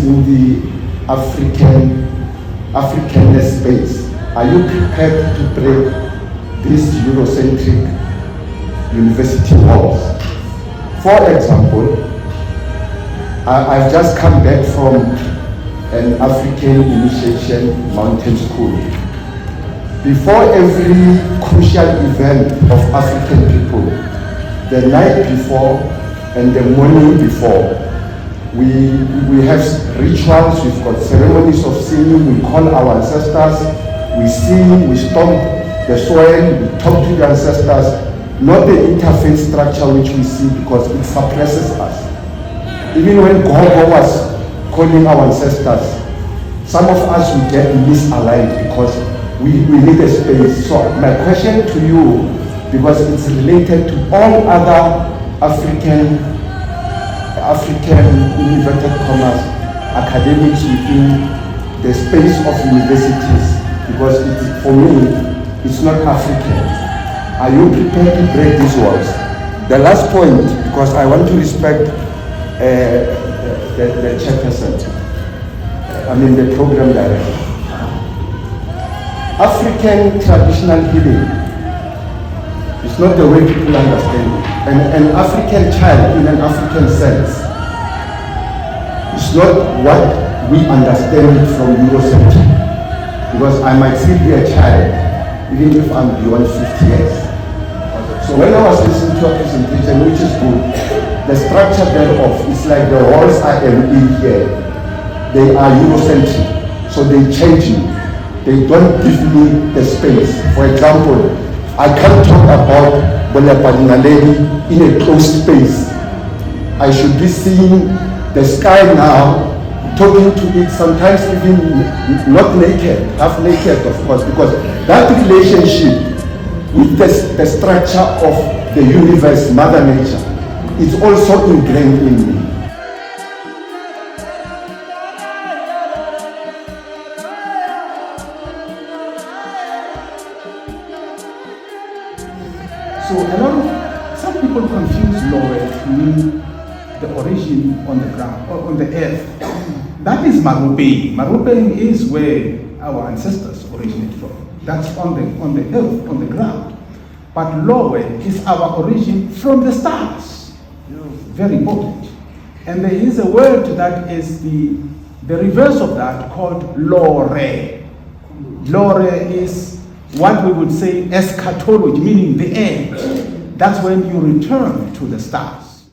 in the Africanist space, are you prepared to break these Eurocentric university walls? For example, I've just come back from an African initiation mountain school. Before every crucial event of African people, the night before and the morning before, we have rituals, we've got ceremonies of singing, we call our ancestors, we sing, we stomp the soil, we talk to the ancestors, not the interface structure which we see because it suppresses us. Even when Gogo was calling our ancestors, some of us will get misaligned because we need a space. So my question to you, because it's related to all other African inverted commas academics within the space of universities, because for me it's not African. Are you prepared to break these walls? The last point, because I want to respect the chairperson, the program director. African traditional healing is not the way people understand it. An African child in an African sense is not what we understand it from Eurocentric. Because I might still be a child, even if I'm beyond 50 years. So when I was listening to a presentation, which is good, the structure thereof is like the walls I am in here. They are Eurocentric, so they change me. They don't give me the space. For example, I can't talk about Bolepadinaledi in a closed space. I should be seeing the sky now, talking to it, sometimes even not naked, half naked of course, because that relationship with the structure of the universe, Mother Nature, is also ingrained in me. So some people confuse Lowe to mean the origin on the ground, or on the earth. That is Marupe. Marupe is where our ancestors originate from. That's on the earth, on the ground. But Lowe is our origin from the stars. Very important. And there is a word that is the reverse of that called Lore. Lore is what we would say eschatology, meaning the end. That's when you return to the stars.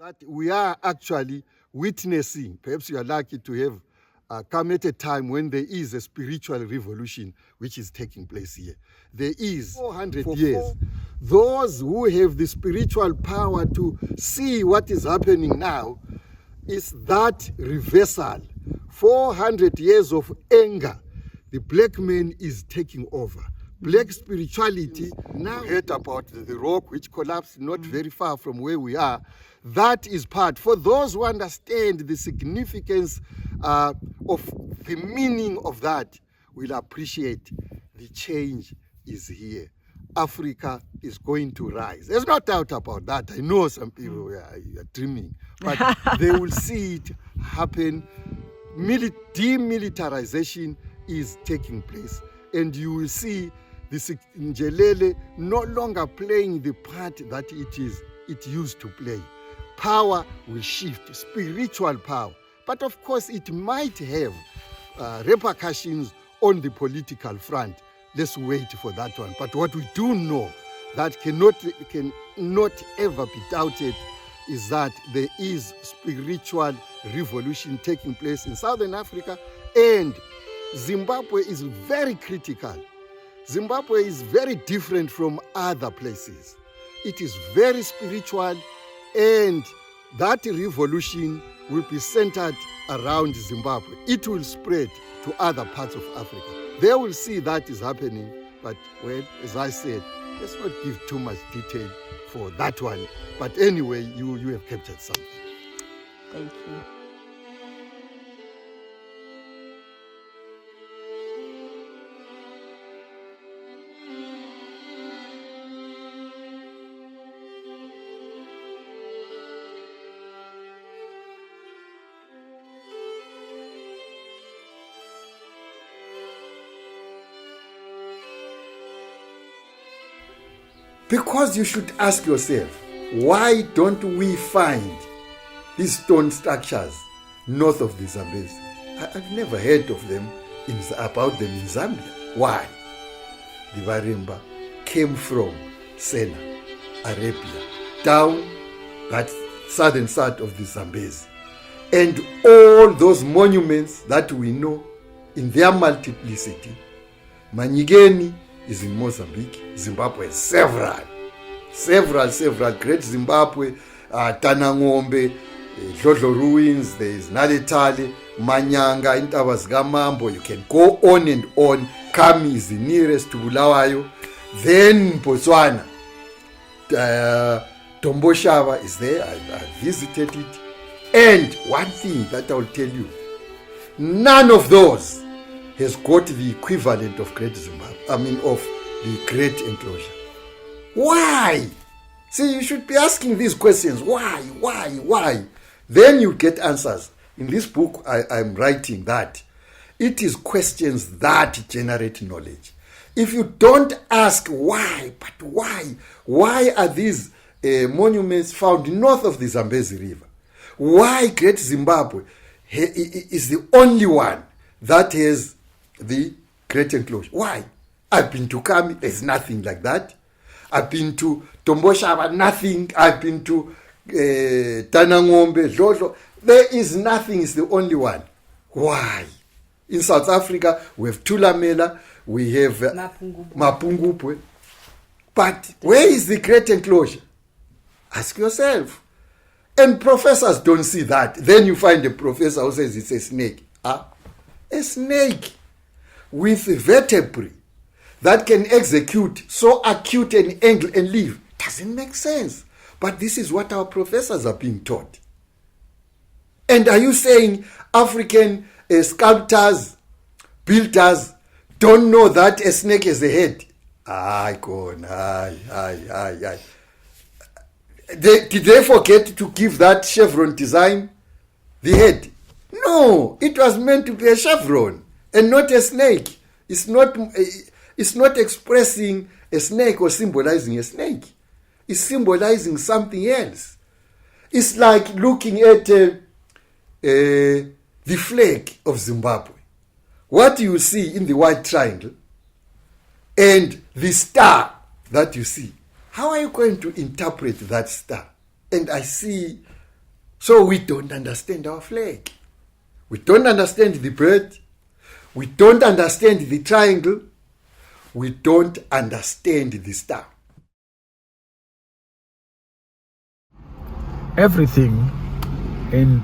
That we are actually witnessing, perhaps you are lucky to have come at a time when there is a spiritual revolution which is taking place here. There is 400 years. Those who have the spiritual power to see what is happening now is that reversal. 400 years of anger. The black man is taking over. Black spirituality, now heard about the rock which collapsed not very far from where we are. That is part. For those who understand the significance of the meaning of that, will appreciate the change is here. Africa is going to rise. There's no doubt about that. I know some people are dreaming, but they will see it happen. Demilitarization is taking place, and you will see this Njelele no longer playing the part that it used to play. Power will shift, spiritual power. But of course, it might have repercussions on the political front. Let's wait for that one. But what we do know that cannot ever be doubted is that there is spiritual revolution taking place in Southern Africa, and Zimbabwe is very critical. Zimbabwe is very different from other places. It is very spiritual, and that revolution will be centered around Zimbabwe. It will spread to other parts of Africa. They will see that is happening, but well, as I said, let's not give too much detail for that one. But anyway, you have captured something. Thank you. Because you should ask yourself, why don't we find these stone structures north of the Zambezi? I've never heard of them about them in Zambia. Why? The Varimba came from Sena, Arabia, down that southern side of the Zambezi. And all those monuments that we know in their multiplicity, Manyigeni is in Mozambique, Zimbabwe has several great Zimbabwe, Tanangombe, Dlodlo ruins, there is Naletale, Manyanga, Intaba zikaMambo, you can go on and on. Kami is the nearest to Bulawayo. Then Botswana, Tomboshava is there, I visited it. And one thing that I will tell you, none of those has got the equivalent of Great Zimbabwe, of the Great Enclosure. Why? See, you should be asking these questions. Why? Then you get answers. In this book, I'm writing that it is questions that generate knowledge. If you don't ask why are these monuments found north of the Zambezi River? Why Great Zimbabwe is the only one that has the Great Enclosure? Why? I've been to Kami, there's nothing like that. I've been to Tomboshava, nothing. I've been to Tanangombe, Dlodlo. There is nothing, it's the only one. Why? In South Africa, we have Thulamela, we have Mapungubwe. But where is the Great Enclosure? Ask yourself. And professors don't see that. Then you find a professor who says it's a snake. A snake with vertebrae that can execute so acute an angle and live. Doesn't make sense. But this is what our professors are being taught. And are you saying African sculptors, builders don't know that a snake has a head? Did they forget to give that chevron design the head? No, it was meant to be a chevron and not a snake. It's not expressing a snake or symbolizing a snake. It's symbolizing something else. It's like looking at the flag of Zimbabwe. What you see in the white triangle and the star that you see. How are you going to interpret that star? And I see, so we don't understand our flag. We don't understand the bird. We don't understand the triangle. We don't understand the star. Everything and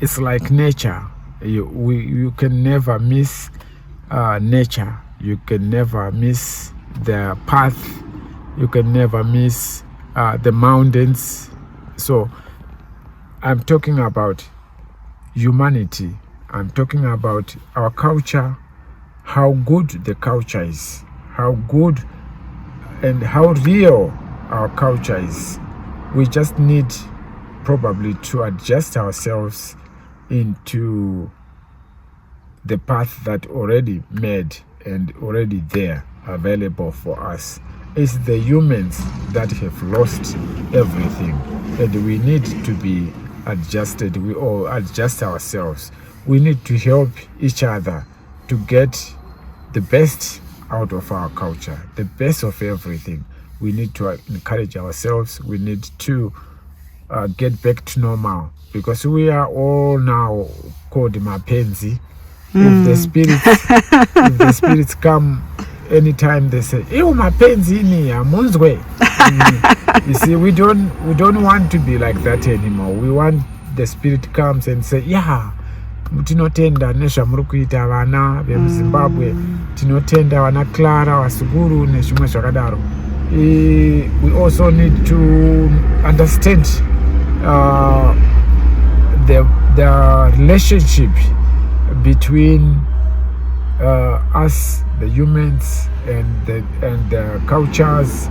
it's like nature. You can never miss nature. You can never miss the path. You can never miss the mountains. So I'm talking about humanity. I'm talking about our culture, how good the culture is, how good and how real our culture is. We just need probably to adjust ourselves into the path that already made and already there available for us. It's the humans that have lost everything, and we need to be adjusted. We all adjust ourselves. We need to help each other to get the best out of our culture, the best of everything. We need to encourage ourselves. We need to get back to normal, because we are all now called mapenzi. If the spirits come anytime, they say, "Ew, mapenzi ni amunzwe." You see, we don't want to be like that anymore. We want the spirit comes and say, "Yeah, tinotenda nesha muri kuita vana vemuZimbabwe, tinotenda vana Klara Wasuguru nezvimwe zvakadaro." We also need to understand the relationship between us, the humans, and the cultures,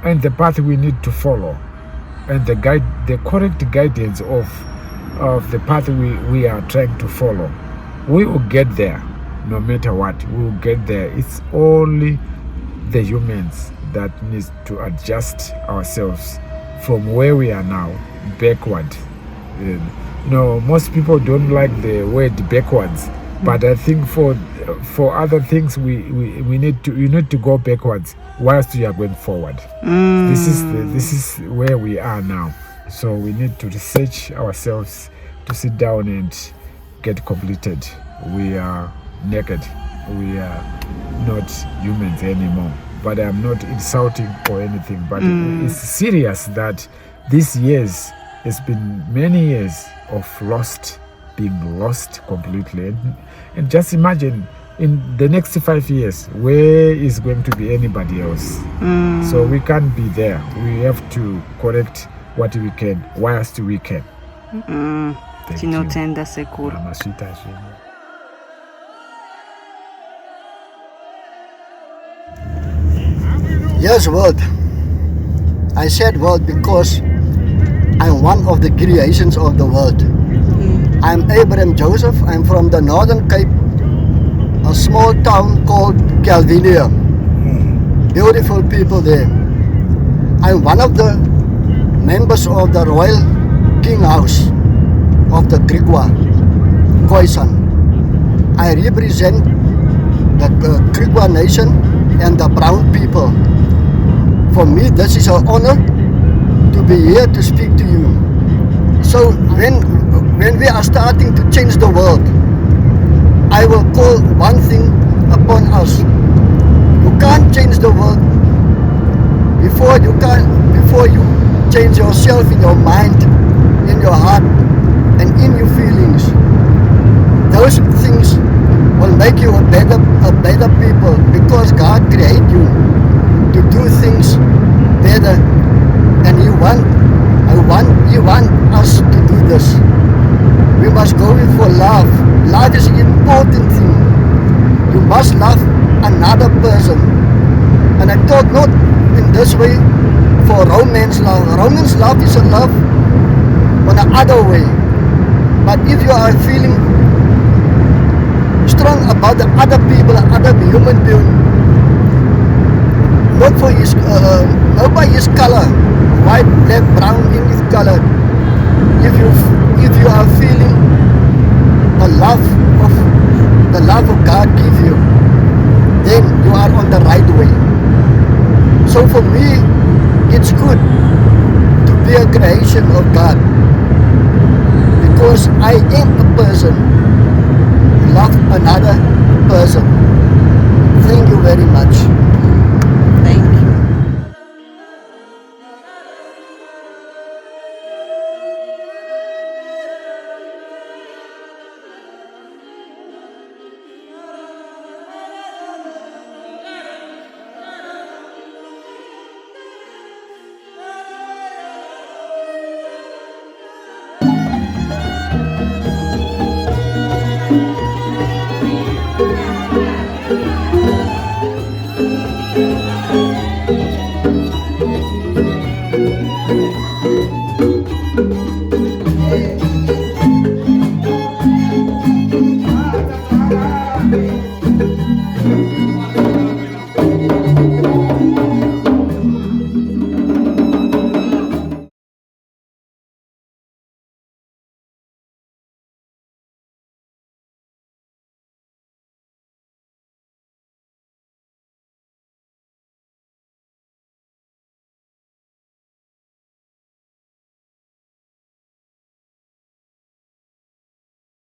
and the path we need to follow, and the correct guidance of the path we are trying to follow. We will get there. no matter what, we'll get there. It's only the humans that needs to adjust ourselves from where we are now backward. Most people don't like the word backwards, but I think for other things we need to go backwards whilst we are going forward. This is where we are now. So we need to research ourselves, to sit down and get completed. We are naked. We are not humans anymore. But I'm not insulting or anything. But it's serious that these years, it's been many years of being lost completely. And just imagine, in the next 5 years, where is going to be anybody else? So we can't be there. We have to correct what we can whilst we can. Tinotenda sekuru. Yes, world. I said world because I'm one of the creations of the world. I'm Abraham Joseph. I'm from the Northern Cape, a small town called Calvinia. Beautiful people there. I'm one of the members of the Royal King House of the Griqua, Khoisan. I represent the Griqua nation and the brown people. For me, this is an honor to be here to speak to you. So when we are starting to change the world, I will call one thing upon us. You can't change the world before you change yourself in your mind, in your heart, and in your feelings. Those things will make you a better people, because God created you to do things better, and He want us to do this. We must go in for love. Love is an important thing. You must love another person. And I talk not in this way for romance love. Romance love is a love on another way. But if you are feeling strong about the other people, other human being, not for his, not by his color, white, black, brown, English color. If you are feeling the love of God give you, then you are on the right way. So for me, it's good to be a creation of God, because I am a person who loves another person. Thank you very much.